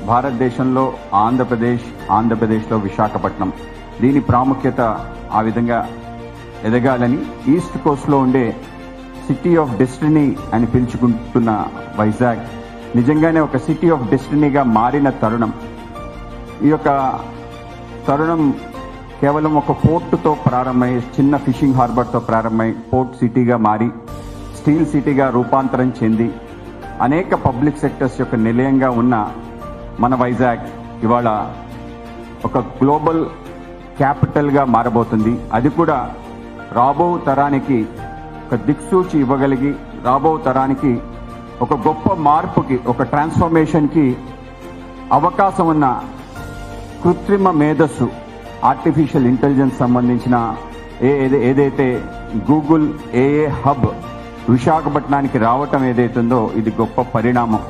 భారతదేశంలో ఆంధ్రప్రదేశ్లో విశాఖపట్నం. దీని ప్రాముఖ్యత ఆ విధంగా ఎదగాలని ఈస్ట్ కోస్ట్లో ఉండే సిటీ ఆఫ్ డెస్టినీ అని పిలుచుకుంటున్న వైజాగ్ నిజంగానే ఒక సిటీ ఆఫ్ డెస్టినీగా మారిన తరుణం. ఈ యొక్క తరుణం కేవలం ఒక పోర్టుతో ప్రారంభమై, చిన్న ఫిషింగ్ హార్బర్తో ప్రారంభమై పోర్ట్ సిటీగా మారి స్టీల్ సిటీగా రూపాంతరం చెంది అనేక పబ్లిక్ సెక్టర్స్ యొక్క నిలయంగా ఉన్న మన వైజాగ్ ఇవాళ ఒక గ్లోబల్ క్యాపిటల్గా మారబోతుంది. అది కూడా రాబో తరానికి ఒక దిక్సూచి ఇవ్వగలిగి, రాబో తరానికి ఒక గొప్ప మార్పుకి, ఒక ట్రాన్స్ఫర్మేషన్కి అవకాశం ఉన్న కృత్రిమ మేధస్సు, ఆర్టిఫిషియల్ ఇంటెలిజెన్స్ సంబంధించిన ఏదైతే గూగుల్ ఏఏ హబ్ విశాఖపట్నానికి రావటం ఏదైతుందో ఇది గొప్ప పరిణామం.